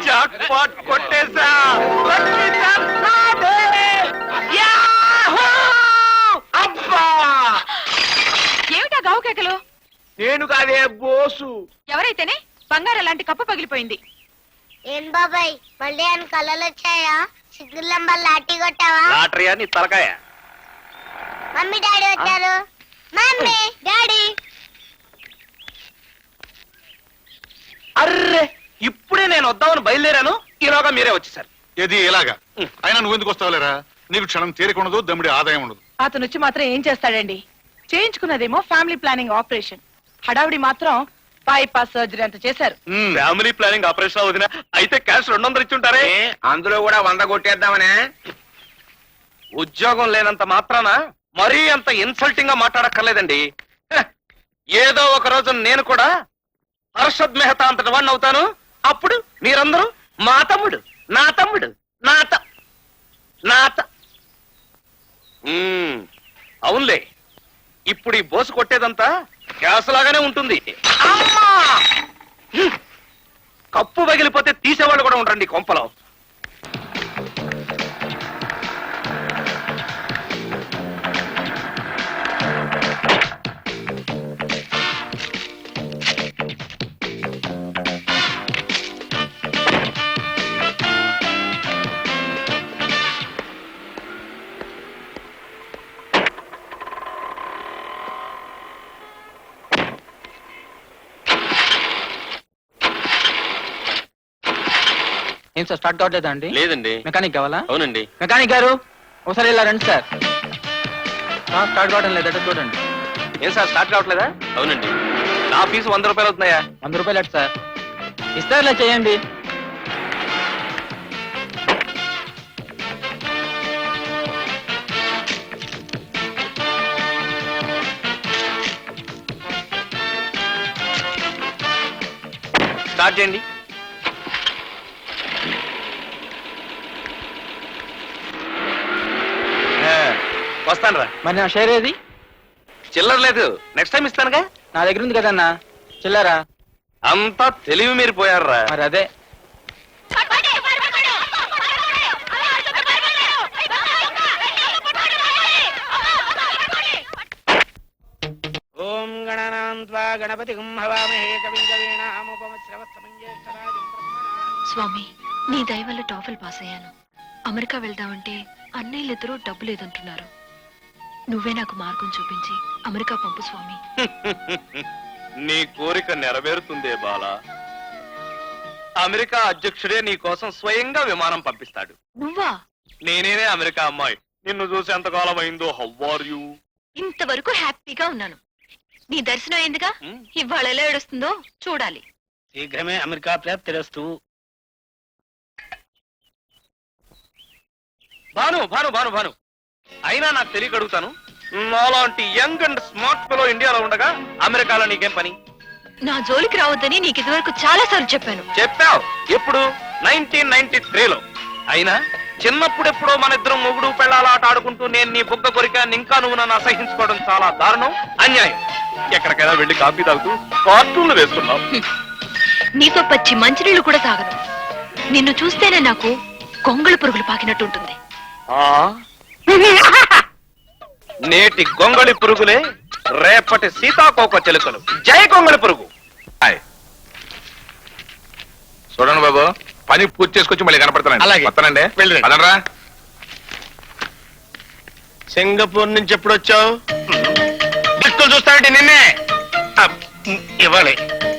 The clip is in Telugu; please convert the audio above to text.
జాక్పాట్ కొట్టేసా. ఏమిటా గావు కేకలు? నేను కాదే బోసు. ఎవరైతేనే బంగారం లాంటి కప్పు పగిలిపోయింది. ఏం బాబాయ్ మళ్ళీ ఆయన కళలు వచ్చాయా? సిగ్గులంబ లాఠీ కొట్టావా? లాటరీయా నీ తలకాయ? మమ్మీ డాడీ వచ్చారు. Mummy daddy. అర్రే ఇప్పుడే నేను వద్దామని బయలుదేరాను, ఈలోగా మీరే వచ్చేసారు. ఏది ఇలాగా? అయినా నువ్వెందుకు వస్తావులేరా? నీకు క్షణం తీరిక ఉండదు, దమ్ముడి ఆదాయం ఉండదు. అతను వచ్చి మాత్రం ఏం చేస్తాడండి? చేయించుకున్నదేమో ఫ్యామిలీ ప్లానింగ్ ఆపరేషన్, హడావిడి మాత్రం బైపాస్ సర్జరీ అంత చేశారు. ఫ్యామిలీ ప్లానింగ్ ఆపరేషన్ వదిన అయితే క్యాష్ 200 ఇచ్చుంటారే. అందులో కూడా 100 కొట్టేద్దామనే. ఉద్యోగం లేనంత మాత్రాన మరీ అంత ఇన్సల్టింగ్ గా మాట్లాడక్కర్లేదండి. ఏదో ఒక రోజు నేను కూడా హర్షద్ మెహతా అంతటి వాడిని అవుతాను. అప్పుడు మీరందరూ మా తమ్ముడు, నా తమ్ముడు, అవునులే. ఇప్పుడు ఈ బోసు కొట్టేదంతా గ్యాస్ లాగానే ఉంటుంది. కప్పు పగిలిపోతే తీసేవాళ్ళు కూడా ఉంటారండి కొంపలో. ఏం సార్ స్టార్ట్ కావట్లేదా అండి? లేదండి. మెకానిక్ కావాలా? అవునండి. మెకానిక్ గారు ఒకసారి ఇలా రండి సార్. స్టార్ట్ కావడం లేదట చూడండి. ఏం సార్ స్టార్ట్ కావట్లేదా? అవునండి. నా ఫీజు 100 రూపాయలు అవుతున్నాయా? 100 రూపాయలు అటు సార్. ఇస్తారులే చేయండి. స్టార్ట్ చేయండి. వస్తాను రా. మరి నా షేర్ ఏది? చిల్లర లేదు, నెక్స్ట్ టైం ఇస్తానుగా. నా దగ్గర ఉంది కదన్నా చిల్లరా. అంతా తెలివి మీరు పోయారా. మరి అదే. ఓం గణనాన్త్వా గణపతిం హవామహే కవిం కవీనాముపమశ్రవస్తమం జ్యేష్ఠరాజం బ్రహ్మణా. స్వామి, నీ దయ వల్ల టాఫెల్ పాస్ అయ్యాను. అమెరికా వెళ్దామంటే అన్నయ్యలిద్దరూ డబ్బు లేదంటున్నారు. నువ్వే నాకు మార్గం చూపించి అమెరికా పంపు స్వామి. నీ కోరిక నెరవేరుతుందే బాలా. అమెరికా అధ్యక్షుడే నీ కోసం స్వయంగా విమానం పంపిస్తాడు. నువ్వా? నేనేనే అమెరికా అమ్మాయి. నిన్ను చూసి ఎంతకాలం అయిందో. How are you? ఇంతవరకు హ్యాపీగా ఉన్నాను. నీ దర్శనం అయిందిగా, ఇవాళ ఎలా ఏడుస్తుందో చూడాలి. శీఘ్రమే అమెరికా ప్రాప్తిరస్తు. భాను భాను భాను భాను అయినా నాకు తెలియక అడుగుతాను, నాలాంటి యంగ్ అండ్ స్మార్ట్ ఫెలో ఇండియాలో ఉండగా అమెరికాలో నీకేం పని? నా జోలికి రావద్దని నీకు ఇదివరకు చాలా సార్లు చెప్పాను. చెప్పావు. ఎప్పుడు? 1993లో. అయినా చిన్నప్పుడెప్పుడో మన ఇద్దరం మొగుడు పెళ్ళాల ఆట ఆడుకుంటూ నేను నీ బుగ్గ కొరికాన్ని ఇంకా నువ్వు నన్ను అసహించుకోవడం చాలా దారుణం, అన్యాయం. ఎక్కడికైనా వెళ్ళి కాఫీ తాగుతూ కార్టూన్లు వేస్తున్నావు. నీతో పచ్చి మంచినీళ్లు కూడా తాగను. నిన్ను చూస్తేనే నాకు గొంగళి పురుగులు పాకినట్టుంటుంది. నేటి గొంగళి పురుగులే రేపటి సీతాకోక చిలుకలు. జై గొంగళి పురుగు. చూడండి బాబు, పని పూర్తి చేసుకొచ్చి మళ్ళీ కనపడతానండి. అలాగే. వస్తానండి. వెళ్ళండి. అదనరా. సింగపూర్ నుంచి ఎప్పుడు వచ్చావు? దిక్కులు చూస్తానంటే నిన్నే ఇవ్వాలి.